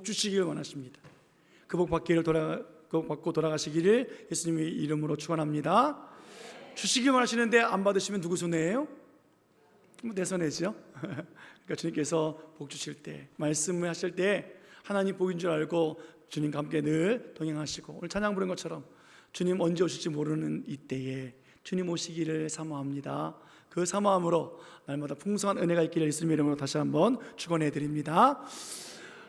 복 주시기를 원하십니다. 그 복 받고 돌아가시기를 예수님의 이름으로 축원합니다. 주시기 원하시는데 안 받으시면 누구 손해예요? 내 손해죠. 그러니까 주님께서 복 주실 때, 말씀을 하실 때 하나님 복인 줄 알고 주님과 함께 늘 동행하시고, 오늘 찬양 부른 것처럼 주님 언제 오실지 모르는 이때에 주님 오시기를 사모합니다. 그 사모함으로 날마다 풍성한 은혜가 있기를 예수님의 이름으로 다시 한번 축원해 드립니다.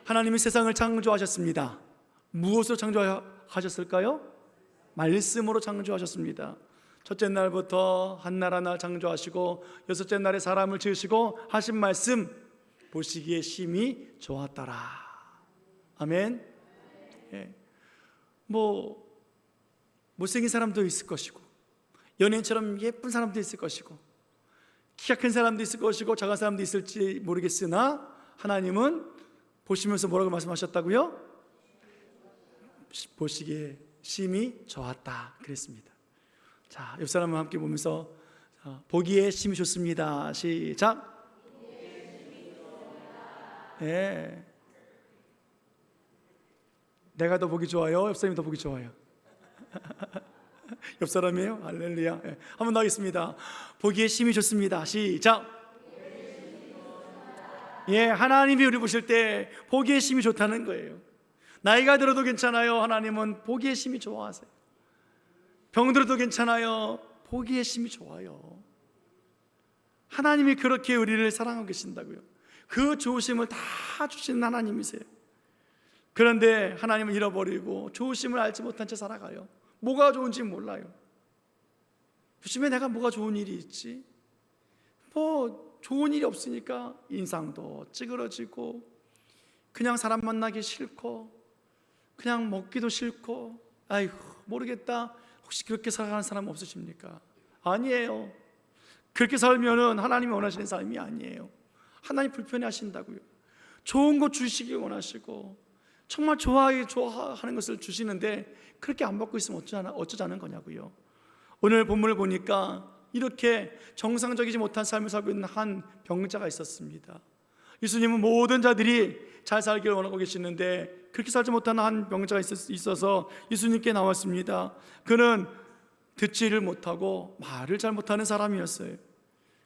하나님이 세상을 창조하셨습니다. 무엇으로 창조하셨을까요? 말씀으로 창조하셨습니다. 첫째 날부터 한나라나 창조하시고 여섯째 날에 사람을 지으시고 하신 말씀, 보시기에 심히 좋았더라. 아멘. 예. 못생긴 사람도 있을 것이고, 연예인처럼 예쁜 사람도 있을 것이고, 키가 큰 사람도 있을 것이고, 작은 사람도 있을지 모르겠으나 하나님은 보시면서 뭐라고 말씀하셨다고요? 보시기에 심히 좋았다 그랬습니다. 자, 옆 사람과 함께 보면서 보기에 심히 좋습니다. 시작. 예. 내가 더 보기 좋아요? 옆 사람이 더 보기 좋아요? 옆 사람이에요? 할렐루야. 예. 한번 더 하겠습니다. 보기에 심히 좋습니다. 시작. 예, 하나님이 우리 보실 때 보기에 심히 좋다는 거예요. 나이가 들어도 괜찮아요. 하나님은 보기에 심히 좋아하세요. 병들어도 괜찮아요. 보기에 심히 좋아요. 하나님이 그렇게 우리를 사랑하고 계신다고요. 그 좋으심을 다 주시는 하나님이세요. 그런데 하나님은 잃어버리고 좋으심을 알지 못한 채 살아가요. 뭐가 좋은지 몰라요. 요즘에 내가 뭐가 좋은 일이 있지? 좋은 일이 없으니까 인상도 찌그러지고, 그냥 사람 만나기 싫고, 그냥 먹기도 싫고, 아이고 모르겠다. 혹시 그렇게 살아가는 사람 없으십니까? 아니에요. 그렇게 살면은 하나님이 원하시는 삶이 아니에요. 하나님 불편해 하신다고요. 좋은 거 주시길 원하시고, 정말 좋아하는 것을 주시는데 그렇게 안 받고 있으면 어쩌자는 거냐고요. 오늘 본문을 보니까 이렇게 정상적이지 못한 삶을 살고 있는 한 병자가 있었습니다. 예수님은 모든 자들이 잘 살기를 원하고 계시는데 그렇게 살지 못하는 한 병자가 있어서 예수님께 나왔습니다. 그는 듣지를 못하고 말을 잘 못하는 사람이었어요.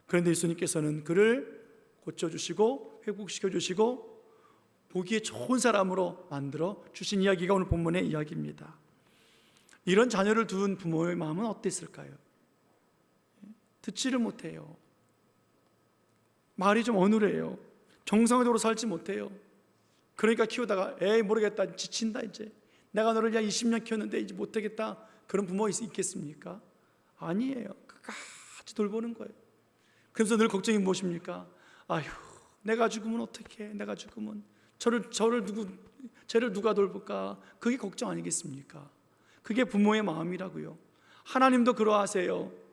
그런데 예수님께서는 그를 고쳐주시고 회복시켜주시고 보기에 좋은 사람으로 만들어 주신 이야기가 오늘 본문의 이야기입니다. 이런 자녀를 둔 부모의 마음은 어땠을까요? 듣지를 못해요. 말이 좀 어눌해요. 정상적으로 살지 못해요. 그러니까 키우다가 에이 모르겠다, 지친다, 이제 내가 너를 20년 키웠는데 이제 못하겠다, 그런 부모 있겠습니까? 아니에요. 끝까지 돌보는 거예요. 그래서 늘 걱정이 무엇입니까? 아휴, 내가 죽으면 어떡해? 내가 죽으면 쟤를 누가 돌볼까? 그게 걱정 아니겠습니까? 그게 부모의 마음이라고요. 하나님도 그러하세요.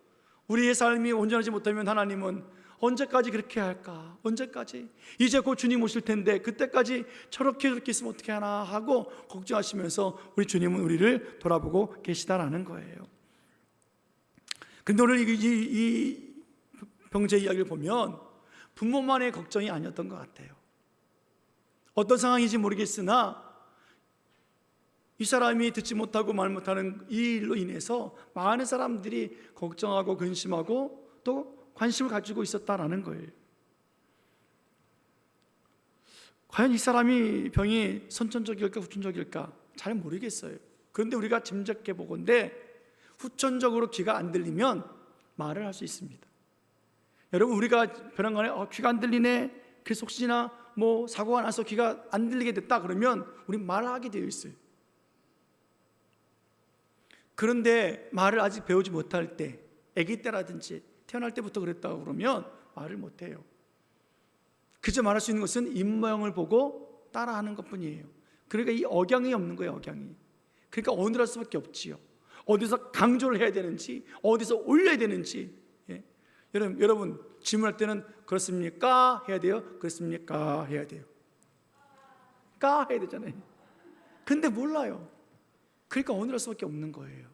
우리의 삶이 온전하지 못하면 하나님은 언제까지 그렇게 할까? 언제까지? 이제 곧 주님 오실 텐데 그때까지 저렇게 있으면 어떻게 하나 하고 걱정하시면서 우리 주님은 우리를 돌아보고 계시다라는 거예요. 그런데 오늘 이 병제 이야기를 보면 부모만의 걱정이 아니었던 것 같아요. 어떤 상황인지 모르겠으나 이 사람이 듣지 못하고 말 못하는 이 일로 인해서 많은 사람들이 걱정하고 근심하고 또 관심을 가지고 있었다라는 거예요. 과연 이 사람이 병이 선천적일까 후천적일까 잘 모르겠어요. 그런데 우리가 짐작해 보건대 후천적으로 귀가 안 들리면 말을 할 수 있습니다. 여러분, 우리가 벼랑간에 귀가 안 들리네, 그래서 혹시나 사고가 나서 귀가 안 들리게 됐다 그러면 우리 말을 하게 되어 있어요. 그런데 말을 아직 배우지 못할 때, 아기 때라든지 태어날 때부터 그랬다고 그러면 말을 못해요. 그저 말할 수 있는 것은 입모양을 보고 따라하는 것뿐이에요. 그러니까 이 억양이 없는 거예요. 억양이. 그러니까 어눌할 수밖에 없지요. 어디서 강조를 해야 되는지, 어디서 올려야 되는지. 예. 여러분 질문할 때는 그렇습니까? 해야 돼요? 그렇습니까? 해야 돼요. 까 해야 되잖아요. 근데 몰라요. 그러니까 어눌할 수밖에 없는 거예요.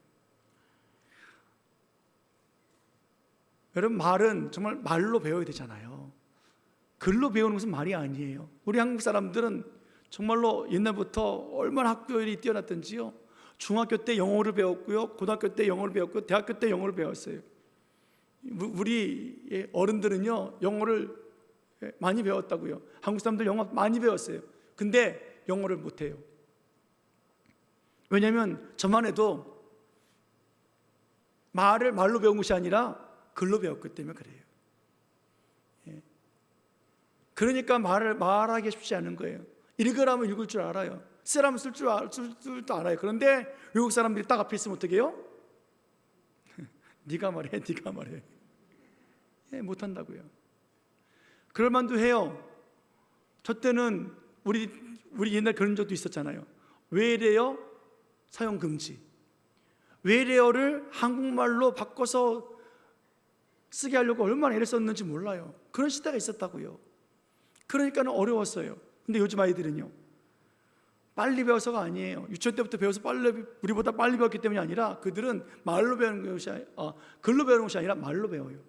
여러분, 말은 정말 말로 배워야 되잖아요. 글로 배우는 것은 말이 아니에요. 우리 한국 사람들은 정말로 옛날부터 얼마나 학교율이 뛰어났던지요. 중학교 때 영어를 배웠고요, 고등학교 때 영어를 배웠고, 대학교 때 영어를 배웠어요. 우리 어른들은요, 영어를 많이 배웠다고요. 한국 사람들 영어 많이 배웠어요. 근데 영어를 못해요. 왜냐하면 저만 해도 말로 배운 것이 아니라 글로 배웠기 때문에 그래요. 그러니까 말하기 쉽지 않은 거예요. 읽으라면 읽을 줄 알아요. 쓰라면 쓸 줄도 알아요. 그런데 외국 사람들이 딱 앞에 있으면 어떻게 해요? 네가 말해, 네가 말해. 못한다고요. 그럴 만도 해요. 저 때는 우리 옛날 그런 적도 있었잖아요. 외래어 사용 금지. 외래어를 한국말로 바꿔서 쓰게 하려고 얼마나 애를 썼는지 몰라요. 그런 시대가 있었다고요. 그러니까 어려웠어요. 근데 요즘 아이들은요, 빨리 배워서가 아니에요. 유치원 때부터 배워서 우리보다 빨리 배웠기 때문이 아니라 그들은 말로 배우는 것이 글로 배우는 것이 아니라 말로 배워요.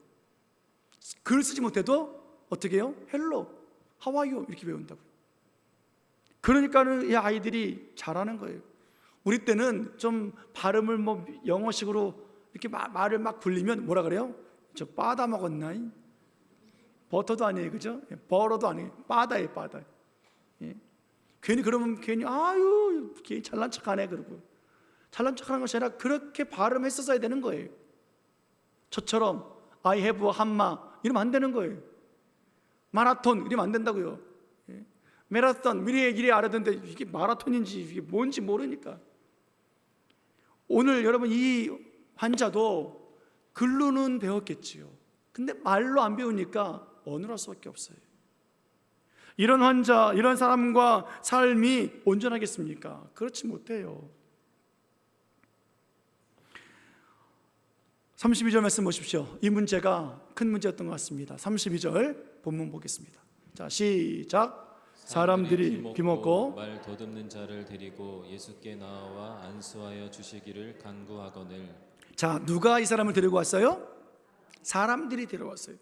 글 쓰지 못해도 어떻게 해요? 헬로, 하와이요 이렇게 배운다고요. 그러니까는 이 아이들이 잘하는 거예요. 우리 때는 좀 발음을 뭐 영어식으로 이렇게 말을 막 굴리면 뭐라 그래요? 저 빠다 먹었나? 버터도 아니에요, 그죠? 버러도 아니에요. 빠다예요, 빠다. 괜히 그러면 괜히 아유, 괜히 잘난 척하네 그러고. 잘난 척하는 것이 아니라 그렇게 발음했었어야 되는 거예요. 저처럼 I have a 한마 이러면 안 되는 거예요. 마라톤 이러면 안 된다고요. 마라톤 미리 알아듣는데 이게 마라톤인지 이게 뭔지 모르니까. 오늘 여러분 이 환자도 글로는 배웠겠지요. 근데 말로 안 배우니까 언어로 할 수밖에 없어요. 이런 환자, 이런 사람과 삶이 온전하겠습니까? 그렇지 못해요. 32절 말씀 보십시오. 이 문제가 큰 문제였던 것 같습니다. 32절 본문 보겠습니다. 자, 시작. 사람들이 비먹고 말 더듬는 자를 데리고 예수께 나와 안수하여 주시기를 간구하거늘. 자, 누가 이 사람을 데리고 왔어요? 사람들이 데려왔어요.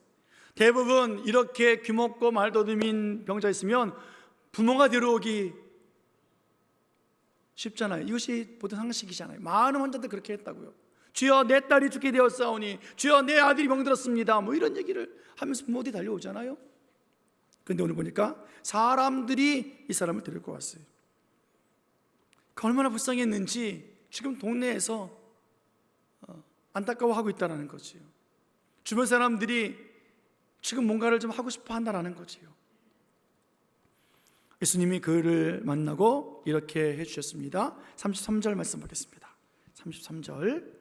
대부분 이렇게 귀먹고 말 더듬인 병자 있으면 부모가 데려오기 쉽잖아요. 이것이 보통 상식이잖아요. 많은 환자들 그렇게 했다고요. 주여 내 딸이 죽게 되었사오니, 주여 내 아들이 병들었습니다, 뭐 이런 얘기를 하면서 부모들이 달려오잖아요. 그런데 오늘 보니까 사람들이 이 사람을 데리고 왔어요. 그 얼마나 불쌍했는지 지금 동네에서 안타까워하고 있다는 거지요. 주변 사람들이 지금 뭔가를 좀 하고 싶어 한다는 거지요. 예수님이 그를 만나고 이렇게 해주셨습니다. 33절 말씀 보겠습니다. 33절.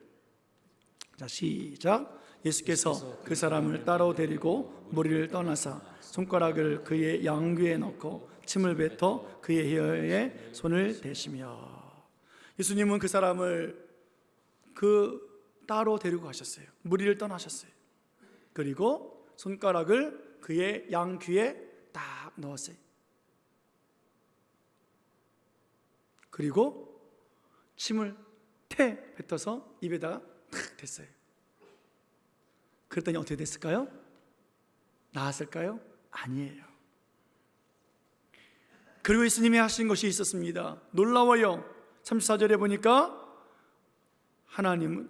자, 시작. 예수께서 그 사람을 따로 데리고 무리를 떠나사 손가락을 그의 양귀에 넣고 침을 뱉어 그의 혀에 손을 대시며. 예수님은 그 사람을 따로 데리고 가셨어요. 무리를 떠나셨어요. 그리고 손가락을 그의 양귀에 딱 넣었어요. 그리고 침을 뱉어서 입에다가 탁 댔어요. 그랬더니 어떻게 됐을까요? 나았을까요? 아니에요. 그리고 예수님이 하신 것이 있었습니다. 놀라워요. 34절에 보니까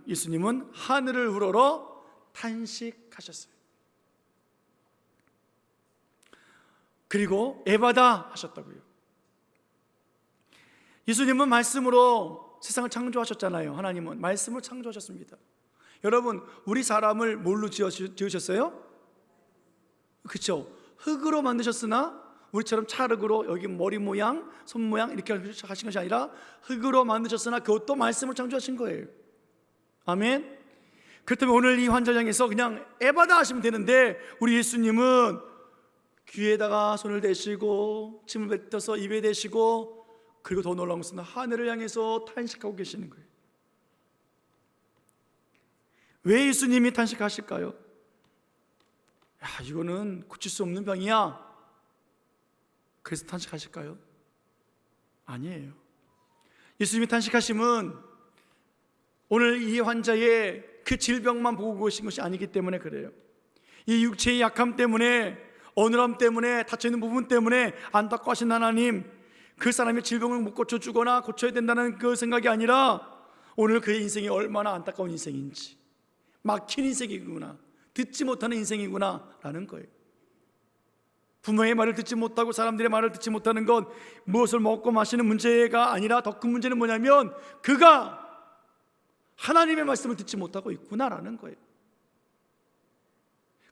예수님은 하늘을 우러러 탄식하셨어요. 그리고 에바다 하셨다고요. 예수님은 말씀으로 세상을 창조하셨잖아요. 하나님은 말씀으로 창조하셨습니다. 여러분, 우리 사람을 뭘로 지으셨어요? 그렇죠. 흙으로 만드셨으나 우리처럼 찰흙으로 여기 머리 모양, 손 모양 이렇게 하신 것이 아니라 흙으로 만드셨으나 그것도 말씀으로 창조하신 거예요. 아멘. 그렇다면 오늘 이 환자를 향해서 그냥 에바다 하시면 되는데 우리 예수님은 귀에다가 손을 대시고 침을 뱉어서 입에 대시고, 그리고 더 놀라운 것은 하늘을 향해서 탄식하고 계시는 거예요. 왜 예수님이 탄식하실까요? 야, 이거는 고칠 수 없는 병이야, 그래서 탄식하실까요? 아니에요. 예수님이 탄식하심은 오늘 이 환자의 그 질병만 보고 계신 것이 아니기 때문에 그래요. 이 육체의 약함 때문에, 어눌함 때문에, 닫혀있는 부분 때문에 안타까워하신 하나님, 그 사람의 질병을 못 고쳐주거나 고쳐야 된다는 그 생각이 아니라 오늘 그의 인생이 얼마나 안타까운 인생인지, 막힌 인생이구나, 듣지 못하는 인생이구나 라는 거예요. 부모의 말을 듣지 못하고 사람들의 말을 듣지 못하는 건 무엇을 먹고 마시는 문제가 아니라 더 큰 문제는 뭐냐면 그가 하나님의 말씀을 듣지 못하고 있구나라는 거예요.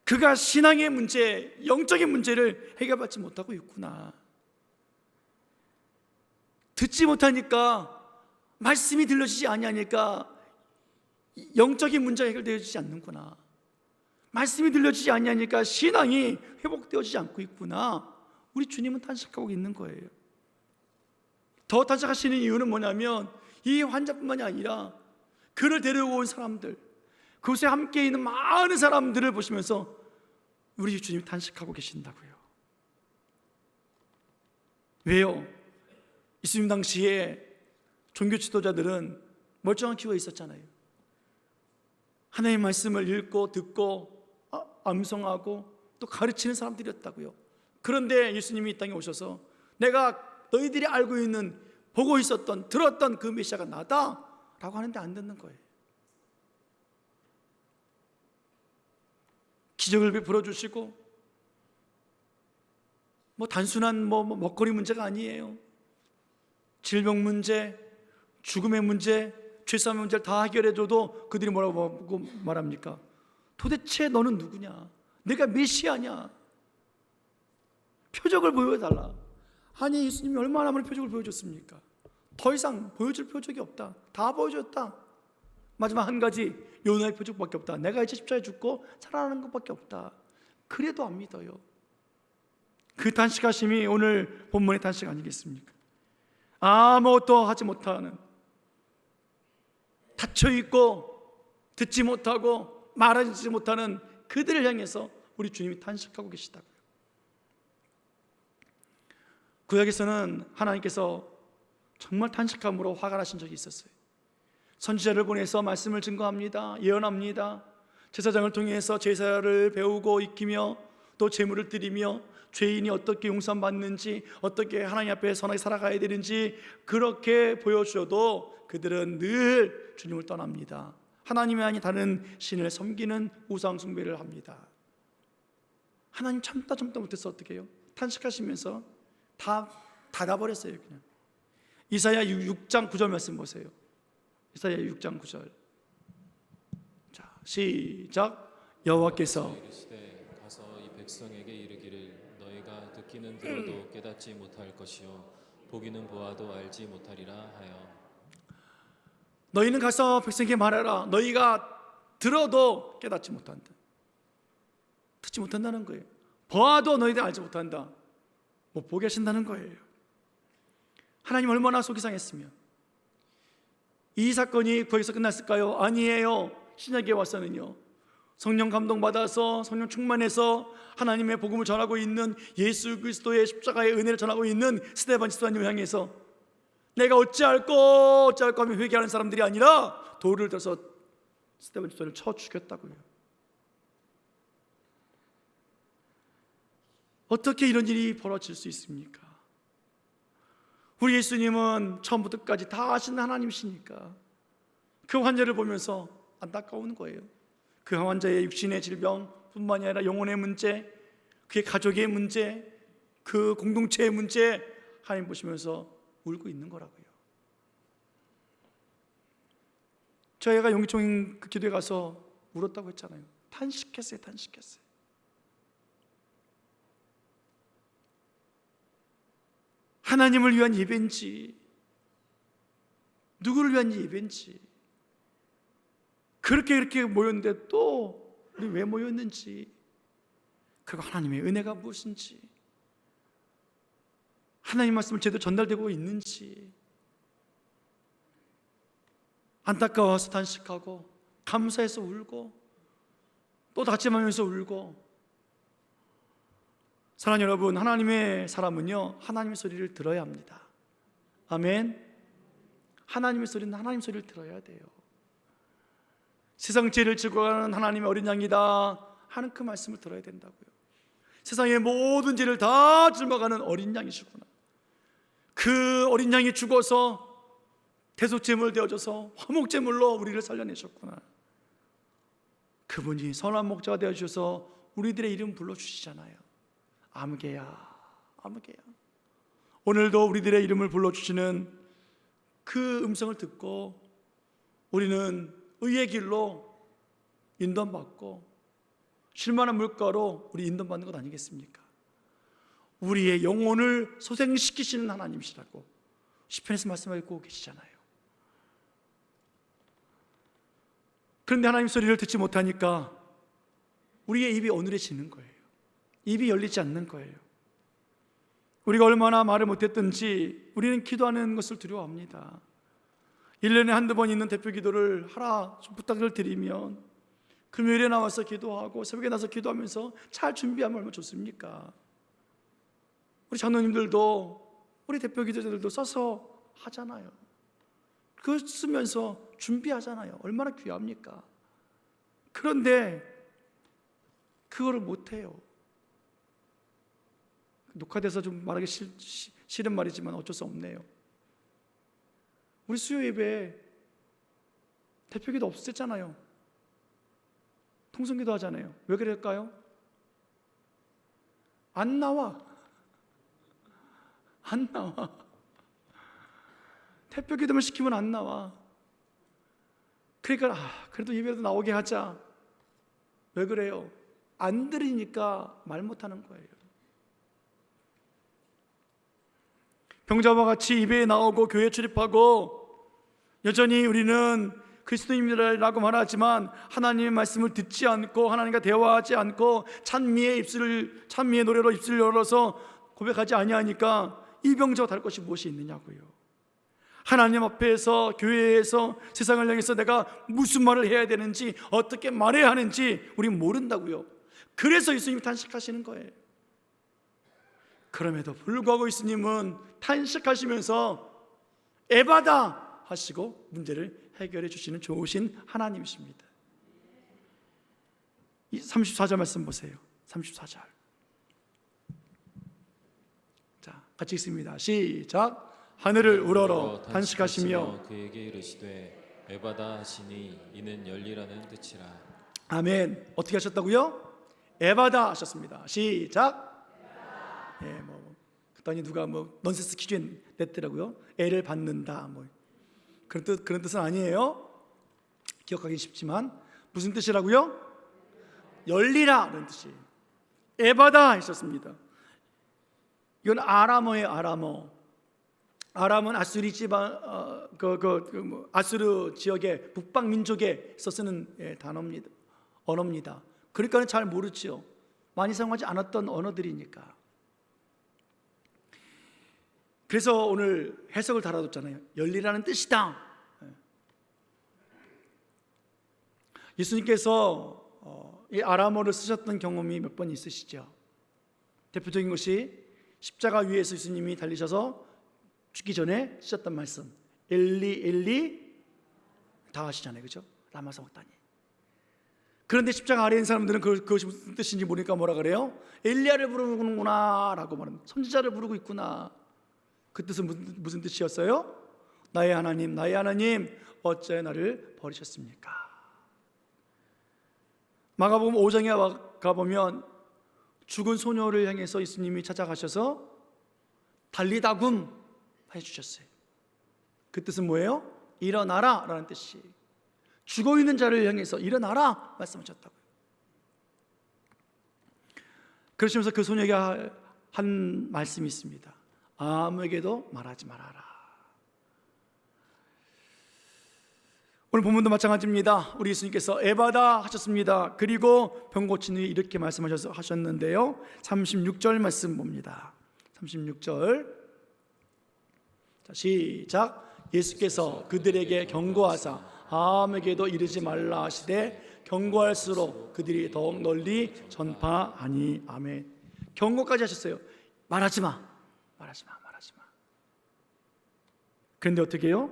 그가 신앙의 문제, 영적인 문제를 해결받지 못하고 있구나. 듣지 못하니까, 말씀이 들려지지 아니하니까 영적인 문제가 해결되어지지 않는구나. 말씀이 들려지지 아니하니까 신앙이 회복되어지지 않고 있구나. 우리 주님은 탄식하고 있는 거예요. 더 탄식하시는 이유는 뭐냐면 이 환자뿐만이 아니라 그를 데려온 사람들, 그곳에 함께 있는 많은 사람들을 보시면서 우리 주님이 탄식하고 계신다고요. 왜요? 예수님 당시에 종교 지도자들은 멀쩡한 기호에 있었잖아요. 하나님의 말씀을 읽고 듣고 암송하고 또 가르치는 사람들이었다고요. 그런데 예수님이 이 땅에 오셔서 내가 너희들이 알고 있는, 보고 있었던, 들었던 그 메시아가 나다 라고 하는데 안 듣는 거예요. 기적을 베풀어 주시고 단순한 먹거리 문제가 아니에요. 질병 문제, 죽음의 문제, 죄사함의 문제를 다 해결해줘도 그들이 뭐라고 말합니까? 도대체 너는 누구냐? 내가 메시아냐? 표적을 보여달라. 아니, 예수님이 얼마나 많은 표적을 보여줬습니까? 더 이상 보여줄 표적이 없다. 다 보여줬다. 마지막 한 가지, 요나의 표적밖에 없다. 내가 이제 십자가에 죽고 살아나는 것밖에 없다. 그래도 안 믿어요. 그 탄식하심이 오늘 본문의 탄식 아니겠습니까? 아무것도 하지 못하는, 닫혀있고 듣지 못하고 말하지 못하는 그들을 향해서 우리 주님이 탄식하고 계시다고요. 구약에서는 하나님께서 정말 탄식함으로 화가 나신 적이 있었어요. 선지자를 보내서 말씀을 증거합니다. 예언합니다. 제사장을 통해서 제사를 배우고 익히며 또 제물을 드리며 죄인이 어떻게 용서받는지, 어떻게 하나님 앞에 선하게 살아가야 되는지 그렇게 보여주셔도 그들은 늘 주님을 떠납니다. 하나님이 아닌 다른 신을 섬기는 우상 숭배를 합니다. 하나님 참다 못해서 어떻게 해요? 탄식하시면서 다 닫아버렸어요. 그냥. 이사야 6장 9절 말씀 보세요. 이사야 6장 9절. 자, 시작. 여호와께서 이르시되 가서 이 백성에게 이르기를 너희가 듣기는 들어도 깨닫지 못할 것이요 보기는 보아도 알지 못하리라 하여. 너희는 가서 백성에게 말하라. 너희가 들어도 깨닫지 못한다. 듣지 못한다는 거예요. 보아도 너희들 알지 못한다. 못 보게 하신다는 거예요. 하나님 얼마나 속이 상했으면 이 사건이 거기서 끝났을까요? 아니에요. 신약에 와서는요, 성령 감동받아서 성령 충만해서 하나님의 복음을 전하고 있는 예수 그리스도의 십자가의 은혜를 전하고 있는 스데반 집사님을 향해서 내가 어찌할꼬 하며 회개하는 사람들이 아니라 돌을 들어서 스데반 집사를 쳐 죽였다고요. 어떻게 이런 일이 벌어질 수 있습니까? 우리 예수님은 처음부터 끝까지 다 아시는 하나님이시니까 그 환자를 보면서 안타까운 거예요. 그 환자의 육신의 질병뿐만이 아니라 영혼의 문제, 그의 가족의 문제, 그 공동체의 문제 하나님 보시면서 울고 있는 거라고요. 저희가 용기총인 그 기도에 가서 울었다고 했잖아요. 탄식했어요. 하나님을 위한 예배인지 누구를 위한 예배인지, 그렇게 모였는데 또 우리 왜 모였는지, 그리고 하나님의 은혜가 무엇인지, 하나님 말씀을 제대로 전달되고 있는지 안타까워서 탄식하고 감사해서 울고 또 다짐하면서 울고. 사랑하는 여러분, 하나님의 사람은요 하나님의 소리를 들어야 합니다. 아멘. 하나님의 소리는 하나님 소리를 들어야 돼요. 세상 죄를 지고 가는 하나님의 어린 양이다 하는 그 말씀을 들어야 된다고요. 세상의 모든 죄를 다 짊어가는 어린 양이시구나, 그 어린 양이 죽어서 대속제물 되어져서 화목제물로 우리를 살려내셨구나. 그분이 선한 목자가 되어주셔서 우리들의 이름 불러주시잖아요. 아무개야, 아무개야. 오늘도 우리들의 이름을 불러주시는 그 음성을 듣고 우리는 의의 길로 인도받고 쉴만한 물가로 우리 인도받는 것 아니겠습니까? 우리의 영혼을 소생시키시는 하나님이시라고 시편에서 말씀하고 계시잖아요. 그런데 하나님 소리를 듣지 못하니까 우리의 입이 어눌해지는 거예요. 입이 열리지 않는 거예요. 우리가 얼마나 말을 못했든지 우리는 기도하는 것을 두려워합니다. 1년에 한두 번 있는 대표 기도를 하라 부탁을 드리면 금요일에 나와서 기도하고 새벽에 나서 기도하면서 잘 준비하면 얼마나 좋습니까? 우리 장로님들도 우리 대표 기도자들도 써서 하잖아요. 그거 쓰면서 준비하잖아요. 얼마나 귀합니까? 그런데 그거를 못해요. 녹화돼서 좀 말하기 싫은 말이지만 어쩔 수 없네요. 우리 수요 예배에 대표기도 없었잖아요. 통성기도 하잖아요. 왜 그럴까요? 안 나와. 안 나와. 대표기도만 시키면 안 나와. 그러니까 그래도 예배도 나오게 하자. 왜 그래요? 안 들으니까 말 못하는 거예요. 병자와 같이 예배에 나오고 교회 출입하고 여전히 우리는 그리스도인이라고 말하지만 하나님의 말씀을 듣지 않고 하나님과 대화하지 않고 찬미의 노래로 입술을 열어서 고백하지 아니하니까 이 병자와 다를 것이 무엇이 있느냐고요. 하나님 앞에서 교회에서 세상을 향해서 내가 무슨 말을 해야 되는지 어떻게 말해야 하는지 우리는 모른다고요. 그래서 예수님이 탄식하시는 거예요. 그럼에도 불구하고 예수님은 탄식하시면서 에바다 하시고 문제를 해결해 주시는 좋으신 하나님이십니다. 34절 말씀 보세요. 34절. 자, 같이 읽습니다. 시작. 하늘을 우러러 탄식하시며 그에게 이르시되 에바다 하시니 이는 열리라는 뜻이라. 아멘. 어떻게 하셨다고요? 에바다 하셨습니다. 시작. 예, 그랬더니 누가 넌센스 퀴즈 냈더라고요. 애를 받는다 그런 뜻은 아니에요. 기억하기 쉽지만 무슨 뜻이라고요? 열리라 그런 뜻이. 에바다 하셨습니다. 이건 아람어예요. 아람은 아수리 지방 아수르 지역의 북방 민족에서 쓰는 단어입니다. 언어입니다. 그러니까 잘 모르죠. 많이 사용하지 않았던 언어들이니까. 그래서 오늘 해석을 달아뒀잖아요. 열리라는 뜻이다. 예수님께서 이 아람어를 쓰셨던 경험이 몇 번 있으시죠. 대표적인 것이 십자가 위에서 예수님이 달리셔서 죽기 전에 쓰셨던 말씀 엘리 엘리 다 아시잖아요. 그렇죠? 라마 사박다니. 그런데 십자가 아래에 있는 사람들은 그것이 무슨 뜻인지 모르니까 뭐라 그래요? 엘리야를 부르는구나 라고 말합니다. 선지자를 부르고 있구나. 그 뜻은 무슨 뜻이었어요? 나의 하나님 어찌하여 나를 버리셨습니까? 마가복음 5장에 가보면 죽은 소녀를 향해서 예수님이 찾아가셔서 달리다굼 해주셨어요. 그 뜻은 뭐예요? 일어나라 라는 뜻이. 죽어있는 자를 향해서 일어나라 말씀하셨다고요. 그러시면서 그 소녀에게 한 말씀이 있습니다. 아무에게도 말하지 말아라. 오늘 본문도 마찬가지입니다. 우리 예수님께서 에바다 하셨습니다. 그리고 병 고친 후에 이렇게 말씀하셨는데요. 36절 말씀 봅니다. 36절. 자, 시작. 예수께서 그들에게 경고하사 아무에게도 이르지 말라 하시되 경고할수록 그들이 더욱 널리 전파하니. 아멘. 경고까지 하셨어요. 말하지 마. 그런데 어떻게 해요?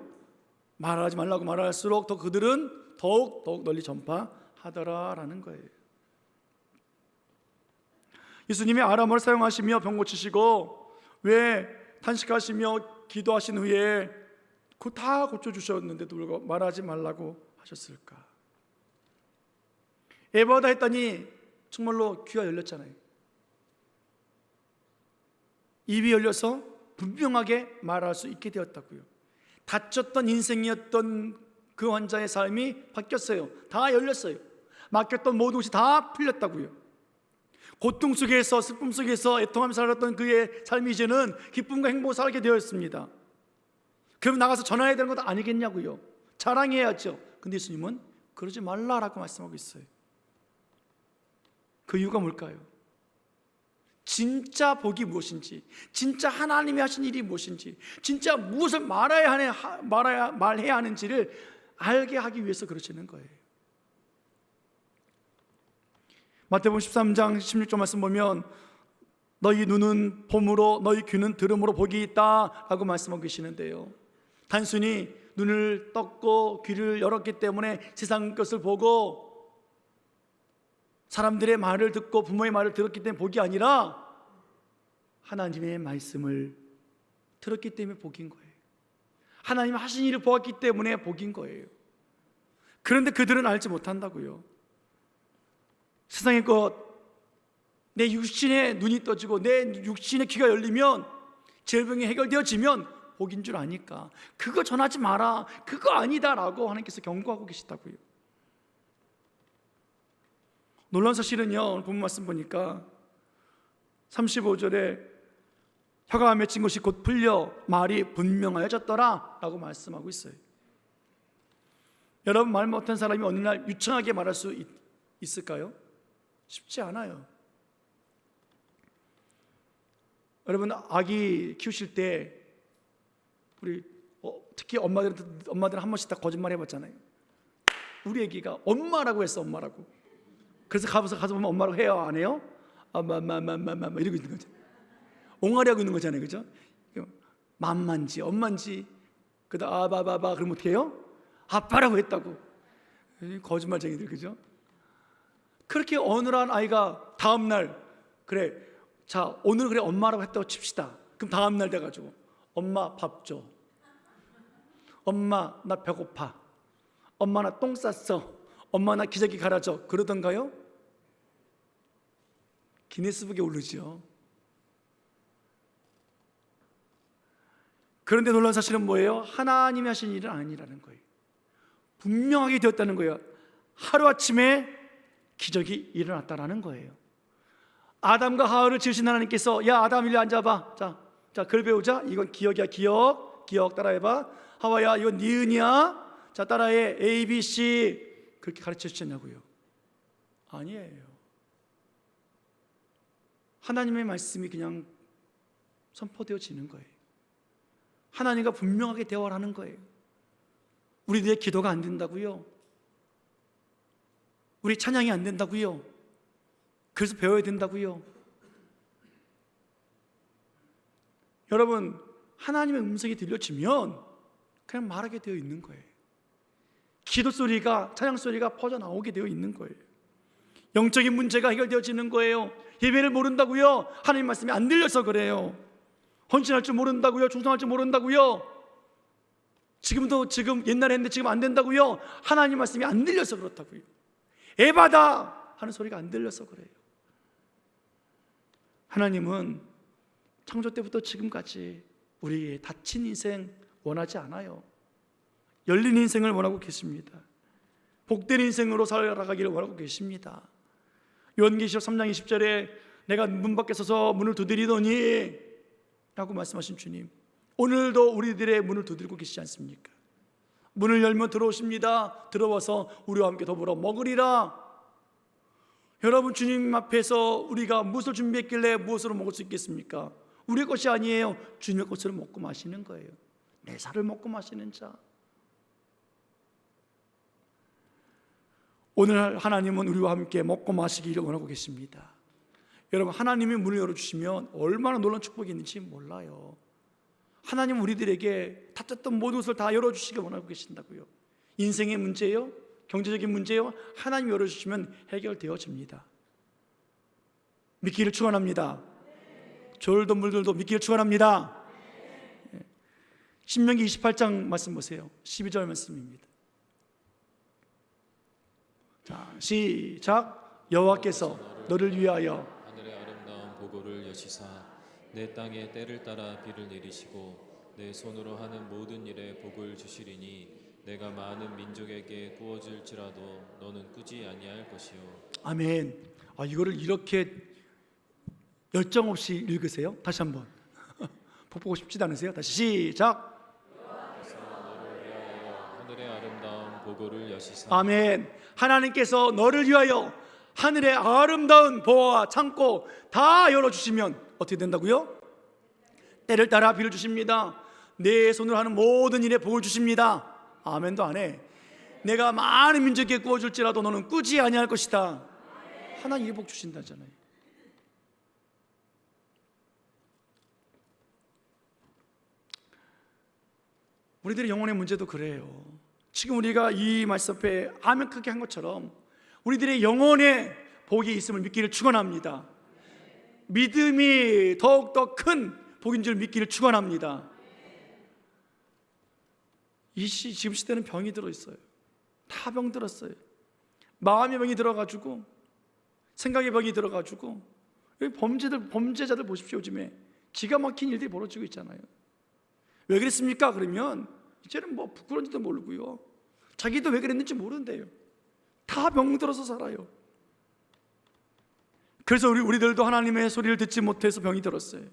말하지 말라고 말할수록 더 그들은 더욱 널리 전파하더라라는 거예요. 예수님이 아람어를 사용하시며 병 고치시고 왜 탄식하시며 기도하신 후에 그거 다 고쳐주셨는데도 불구하고 말하지 말라고 하셨을까? 에바다 했더니 정말로 귀가 열렸잖아요. 입이 열려서 분명하게 말할 수 있게 되었다고요. 닫혔던 인생이었던 그 환자의 삶이 바뀌었어요. 다 열렸어요. 막혔던 모든 것이 다 풀렸다고요. 고통 속에서, 슬픔 속에서 애통하며 살았던 그의 삶이 이제는 기쁨과 행복을 살게 되었습니다. 그럼 나가서 전화해야 되는 것도 아니겠냐고요. 자랑해야죠. 근데 예수님은 그러지 말라라고 말씀하고 있어요. 그 이유가 뭘까요? 진짜 복이 무엇인지, 진짜 하나님이 하신 일이 무엇인지, 진짜 무엇을 말해야 하는지를 알게 하기 위해서 그러시는 거예요. 마태복음 13장 16절 말씀 보면 너희 눈은 봄으로 너희 귀는 들음으로 복이 있다 라고 말씀하고 계시는데요, 단순히 눈을 떴고 귀를 열었기 때문에 세상 것을 보고 사람들의 말을 듣고 부모의 말을 들었기 때문에 복이 아니라 하나님의 말씀을 들었기 때문에 복인 거예요. 하나님 하신 일을 보았기 때문에 복인 거예요. 그런데 그들은 알지 못한다고요. 세상의 것, 내 육신의 눈이 떠지고 내 육신의 귀가 열리면 질병이 해결되어지면 복인 줄 아니까 그거 전하지 마라, 그거 아니다 라고 하나님께서 경고하고 계시다고요. 놀라운 사실은요, 오늘 본문 말씀 보니까 35절에 혀가 맺힌 것이 곧 풀려 말이 분명하여졌더라 라고 말씀하고 있어요. 여러분, 말 못한 사람이 어느 날 유창하게 말할 수 있을까요? 쉽지 않아요. 여러분, 아기 키우실 때 우리 특히 엄마들은 한 번씩 다 거짓말 해봤잖아요. 우리 아기가 엄마라고 했어, 엄마라고. 그래서 가서 보면 엄마라고 해요, 안 해요? 엄마 이러고 있는 거죠. 옹알이 하고 있는 거잖아요, 그죠? 맘만지 엄만지. 그다음 아바바바 그러면 어떻게 해요? 아빠라고 했다고. 거짓말쟁이들, 그죠? 그렇게 어느한 아이가 다음날 그래, 자 오늘 그래 엄마라고 했다고 칩시다. 그럼 다음날 돼가지고 엄마 밥 줘, 엄마 나 배고파, 엄마 나 똥 쌌어, 엄마 나 기저귀 갈아줘, 그러던가요? 기네스북에 오르죠. 그런데 놀라운 사실은 뭐예요? 하나님이 하신 일은 아니라는 거예요. 분명하게 되었다는 거예요. 하루아침에 기적이 일어났다라는 거예요. 아담과 하와를 지으신 하나님께서 야 아담 일리 앉아봐, 자 글 배우자. 이건 기억이야, 기억 따라해봐. 하와야 이건 니은이야, 자 따라해. A, B, C. 그렇게 가르쳐 주셨냐고요? 아니에요. 하나님의 말씀이 그냥 선포되어지는 거예요. 하나님과 분명하게 대화를 하는 거예요. 우리들의 기도가 안 된다고요? 우리 찬양이 안 된다고요? 그래서 배워야 된다고요? 여러분, 하나님의 음성이 들려지면 그냥 말하게 되어 있는 거예요. 기도 소리가, 찬양 소리가 퍼져나오게 되어 있는 거예요. 영적인 문제가 해결되어지는 거예요. 예배를 모른다고요? 하나님 말씀이 안 들려서 그래요. 헌신할 줄 모른다고요? 충성할 줄 모른다고요? 지금 옛날에 했는데 지금 안 된다고요? 하나님 말씀이 안 들려서 그렇다고요. 에바다 하는 소리가 안 들려서 그래요. 하나님은 창조 때부터 지금까지 우리의 닫힌 인생 원하지 않아요. 열린 인생을 원하고 계십니다. 복된 인생으로 살아가기를 원하고 계십니다. 요한계시록 3장 20절에 내가 문 밖에 서서 문을 두드리더니 라고 말씀하신 주님, 오늘도 우리들의 문을 두드리고 계시지 않습니까? 문을 열면 들어오십니다. 들어와서 우리와 함께 더불어 먹으리라. 여러분, 주님 앞에서 우리가 무엇을 준비했길래 무엇으로 먹을 수 있겠습니까? 우리의 것이 아니에요. 주님의 것으로 먹고 마시는 거예요. 내 살을 먹고 마시는 자. 오늘 하나님은 우리와 함께 먹고 마시기를 원하고 계십니다. 여러분, 하나님이 문을 열어주시면 얼마나 놀라운 축복이 있는지 몰라요. 하나님은 우리들에게 닫혔던 모든 것을 다 열어주시길 원하고 계신다고요. 인생의 문제요, 경제적인 문제요, 하나님 열어주시면 해결되어집니다. 믿기를 축원합니다. 졸도 물들도 믿기를 축원합니다. 신명기 28장 말씀 보세요. 12절 말씀입니다. 자, 시작. 여호와께서 너를 위하여 하늘의 아름다운 보고를 여시사 내 땅에 때를 따라 비를 내리시고 내 손으로 하는 모든 일에 복을 주시리니 내가 많은 민족에게 구워질지라도 너는 꾸지 아니할 것이요. 아멘. 이거를 이렇게 열정 없이 읽으세요? 다시 한번. 복 보고 싶지 않으세요? 다시 시작. 너를 위하여 하늘의 아름다운 보고를 여시사 아멘. 하나님께서 너를 위하여 하늘의 아름다운 보호와 창고 다 열어주시면 어떻게 된다고요? 때를 따라 비를 주십니다. 내 손으로 하는 모든 일에 복을 주십니다. 아멘도 안 해. 내가 많은 민족에게 구워줄지라도 너는 꾸지 아니할 것이다. 하나님이 복 주신다잖아요. 우리들의 영혼의 문제도 그래요. 지금 우리가 이 말씀 앞에 아멘 크게 한 것처럼 우리들의 영혼에 복이 있음을 믿기를 축원합니다. 믿음이 더욱더 큰 복인 줄 믿기를 축원합니다. 지금 시대는 병이 들어있어요. 다 병 들었어요. 마음의 병이 들어가지고, 생각의 병이 들어가지고, 범죄자들 보십시오. 요즘에 기가 막힌 일들이 벌어지고 있잖아요. 왜 그랬습니까? 그러면 이제는 뭐 부끄러운지도 모르고요, 자기도 왜 그랬는지 모른대요. 다 병들어서 살아요. 그래서 우리들도 하나님의 소리를 듣지 못해서 병이 들었어요.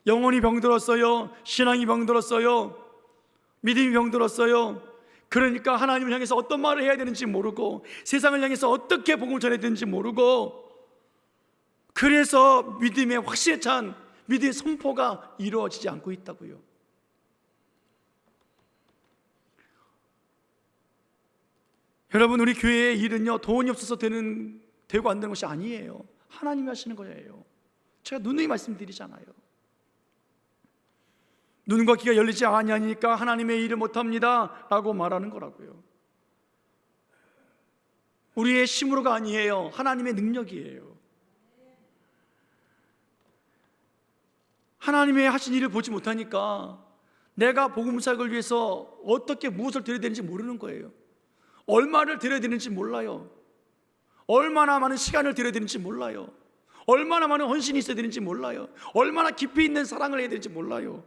영혼이 병들었어요. 신앙이 병들었어요. 믿음이 병들었어요. 그러니까 하나님을 향해서 어떤 말을 해야 되는지 모르고, 세상을 향해서 어떻게 복음을 전해야 되는지 모르고, 그래서 믿음의 확실에 찬 믿음의 선포가 이루어지지 않고 있다고요. 여러분, 우리 교회의 일은요, 돈이 없어서 되고 안 되는 것이 아니에요. 하나님이 하시는 거예요. 제가 누누이 말씀드리잖아요. 눈과 귀가 열리지 아니하니까 하나님의 일을 못합니다 라고 말하는 거라고요. 우리의 힘으로가 아니에요. 하나님의 능력이에요. 하나님의 하신 일을 보지 못하니까 내가 복음 사역을 위해서 어떻게 무엇을 드려야 되는지 모르는 거예요. 얼마를 드려야 되는지 몰라요. 얼마나 많은 시간을 드려야 되는지 몰라요. 얼마나 많은 헌신이 있어야 되는지 몰라요. 얼마나 깊이 있는 사랑을 해야 되는지 몰라요.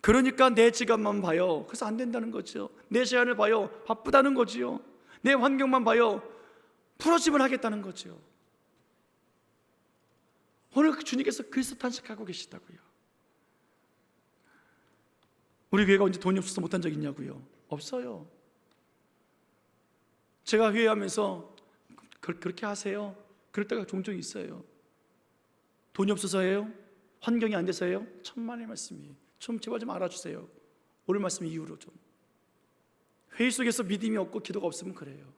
그러니까 내 지갑만 봐요. 그래서 안 된다는 거죠. 내 시간을 봐요. 바쁘다는 거지요. 내 환경만 봐요. 풀어짐을 하겠다는 거죠. 오늘 주님께서 그리스도 탄식하고 계시다고요. 우리 교회가 언제 돈이 없어서 못한 적 있냐고요? 없어요. 제가 회의하면서 그렇게 하세요? 그럴 때가 종종 있어요. 돈이 없어서예요? 환경이 안 돼서예요? 천만의 말씀이에요. 좀 제발 좀 알아주세요. 오늘 말씀 이후로 좀. 회의 속에서 믿음이 없고 기도가 없으면 그래요.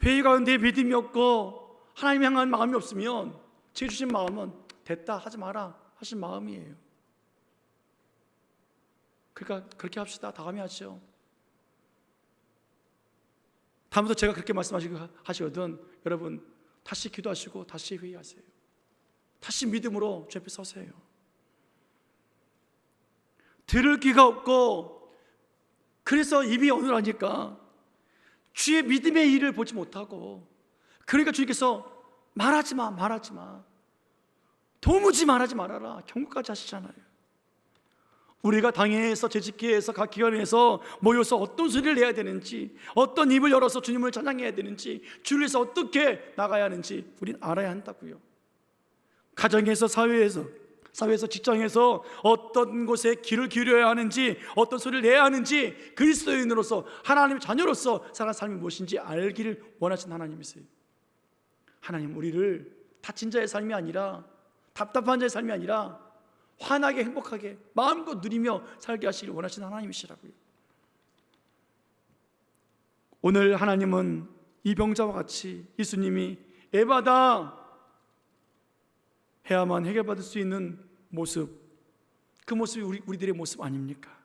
회의 가운데 믿음이 없고 하나님 향한 마음이 없으면 제 주신 마음은 됐다 하지 마라 하신 마음이에요. 그러니까 그렇게 합시다. 다음에 하죠. 다음부터 제가 그렇게 말씀하시거든 여러분 다시 기도하시고 다시 회의하세요. 다시 믿음으로 주 앞에 서세요. 들을 귀가 없고 그래서 입이 어눌하니까 주의 믿음의 일을 보지 못하고, 그러니까 주님께서 말하지 마 도무지 말하지 말아라 경고까지 하시잖아요. 우리가 당회에서 재직기에서 각 기관에서 모여서 어떤 소리를 내야 되는지, 어떤 입을 열어서 주님을 찬양해야 되는지, 주를 위해서 어떻게 나가야 하는지 우린 알아야 한다고요. 가정에서 사회에서 직장에서 어떤 곳에 귀를 기울여야 하는지, 어떤 소리를 내야 하는지, 그리스도인으로서 하나님의 자녀로서 살아가는 삶이 무엇인지 알기를 원하신 하나님이세요. 하나님 우리를 다친 자의 삶이 아니라, 답답한 자의 삶이 아니라 환하게 행복하게 마음껏 누리며 살게 하시길 원하시는 하나님이시라고요. 오늘 하나님은 이 병자와 같이 예수님이 에바다 해야만 해결받을 수 있는 모습, 그 모습이 우리들의 모습 아닙니까?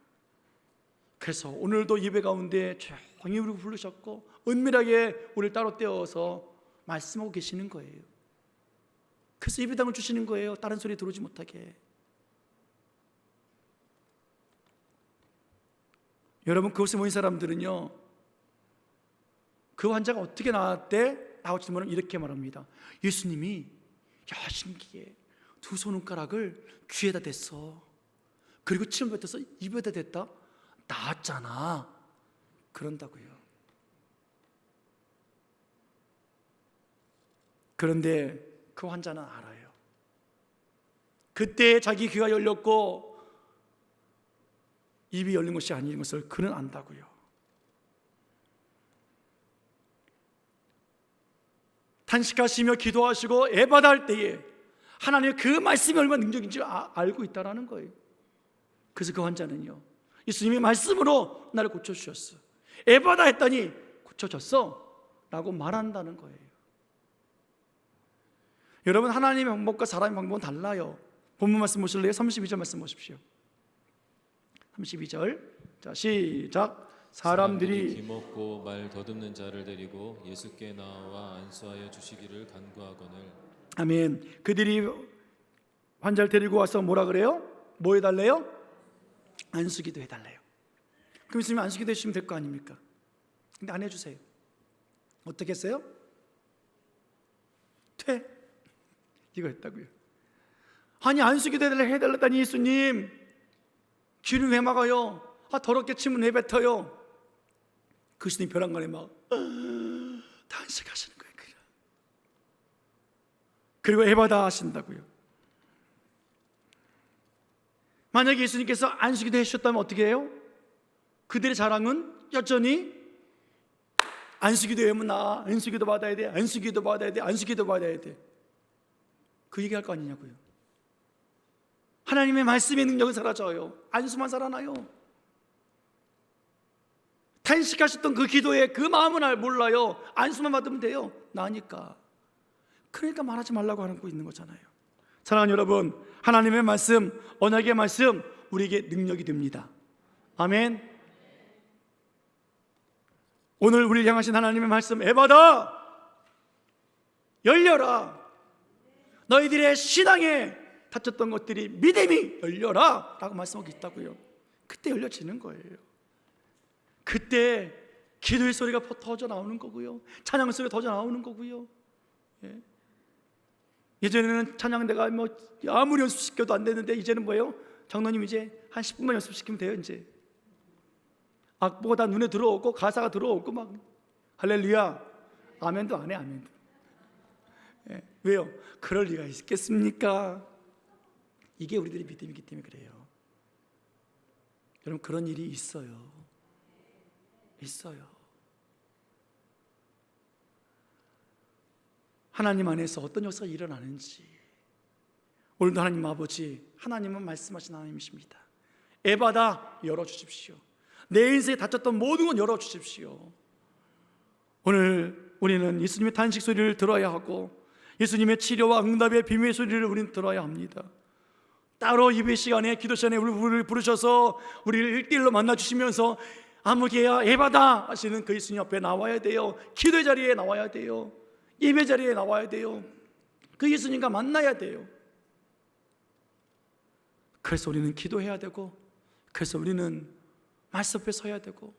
그래서 오늘도 예배 가운데 조용히 우리 부르셨고 은밀하게 우리를 따로 떼어서 말씀하고 계시는 거예요. 그래서 예배당을 주시는 거예요. 다른 소리 들어오지 못하게. 여러분, 그곳에 모인 사람들은요, 그 환자가 어떻게 나왔대? 나오지 않으면 이렇게 말합니다. 예수님이 신기해, 두 손가락을 귀에다 댔어. 그리고 침을 뱉어서 입에다 댔다. 나았잖아. 그런다고요. 그런데 그 환자는 알아요. 그때 자기 귀가 열렸고 입이 열린 것이 아닌 것을 그는 안다고요. 탄식하시며 기도하시고 애받아 할 때에 하나님의 그 말씀이 얼마나 능력인지 알고 있다는 거예요. 그래서 그 환자는요, 예수님의 말씀으로 나를 고쳐주셨어. 애받아 했더니 고쳐졌어 라고 말한다는 거예요. 여러분, 하나님의 방법과 사람의 방법은 달라요. 본문 말씀 보실래요? 32절 말씀 보십시오. 32절. 자, 시작. 사람들이 기먹고 말 더듬는 자를 데리고 예수께 나와 안수하여 주시기를 간구하거늘. 아멘. 그들이 환자를 데리고 와서 뭐라 그래요? 뭐 해달래요? 안수기도 해달래요. 그럼 예수님 안수기도 해주시면 될 거 아닙니까? 근데 안 해주세요. 어떻게 했어요? 퇴. 이거 했다고요. 아니, 안수기도 해달라더니 예수님 귀를 왜 막아요? 더럽게 침을 내뱉어요. 그 예수님 벼랑간에 막 탄식하시는 거예요. 그리고 애받아 하신다고요. 만약에 예수님께서 안수기도 해주셨다면 어떻게 해요? 그들의 자랑은 여전히 안수기도 하면 나 안수기도 받아야 돼, 안수기도 받아야 돼, 안수기도 받아야 돼. 그 얘기할 거 아니냐고요. 하나님의 말씀의 능력은 사라져요. 안수만 살아나요. 탄식하셨던 그 기도의 그 마음은 몰라요. 안수만 받으면 돼요. 나으니까. 그러니까 말하지 말라고 하고 있는 거잖아요. 사랑하는 여러분, 하나님의 말씀, 언약의 말씀 우리에게 능력이 됩니다. 아멘. 오늘 우리를 향하신 하나님의 말씀, 애받아 열려라. 너희들의 신앙에 닫혔던 것들이 믿음이 열려라 라고 말씀하고 있다고요. 그때 열려지는 거예요. 그때 기도의 소리가 터져 나오는 거고요, 찬양 소리가 터져 나오는 거고요. 예전에는 찬양대가 아무리 연습시켜도 안 되는데 이제는 뭐예요? 장로님 이제 한 10분만 연습시키면 돼요. 이제 악보가 다 눈에 들어오고 가사가 들어오고 막 할렐루야 아멘도 안 해. 아멘도. 왜요? 그럴 리가 있겠습니까? 이게 우리들의 믿음이기 때문에 그래요. 여러분, 그런 일이 있어요. 하나님 안에서 어떤 역사가 일어나는지. 오늘도 하나님 아버지, 하나님은 말씀하신 하나님이십니다. 애받아 열어주십시오. 내 인생에 닫혔던 모든 건 열어주십시오. 오늘 우리는 예수님의 탄식 소리를 들어야 하고 예수님의 치료와 응답의 비밀의 소리를 우리는 들어야 합니다. 따로 예배 시간에 기도 시간에 우리를 부르셔서 우리를 1대1로 만나주시면서 아무개야 애받아 하시는 그 예수님 앞에 나와야 돼요. 기도의 자리에 나와야 돼요. 예배 자리에 나와야 돼요. 그 예수님과 만나야 돼요. 그래서 우리는 기도해야 되고, 그래서 우리는 말씀 앞에 서야 되고,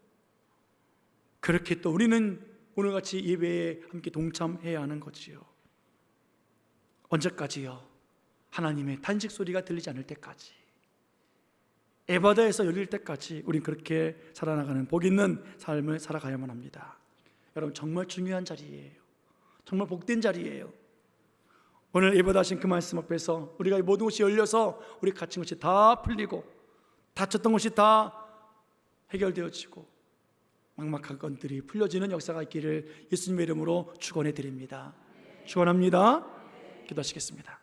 그렇게 또 우리는 오늘같이 예배에 함께 동참해야 하는 거지요. 언제까지요? 하나님의 탄식 소리가 들리지 않을 때까지, 에바다에서 열릴 때까지 우린 그렇게 살아나가는 복 있는 삶을 살아가야만 합니다. 여러분, 정말 중요한 자리예요. 정말 복된 자리예요. 오늘 에바다 하신 그 말씀 앞에서 우리가 모든 것이 열려서 우리 갇힌 것이 다 풀리고 다쳤던 것이 다 해결되어지고 막막한 것들이 풀려지는 역사가 있기를 예수님의 이름으로 축원해 드립니다. 축원합니다. 기도하시겠습니다.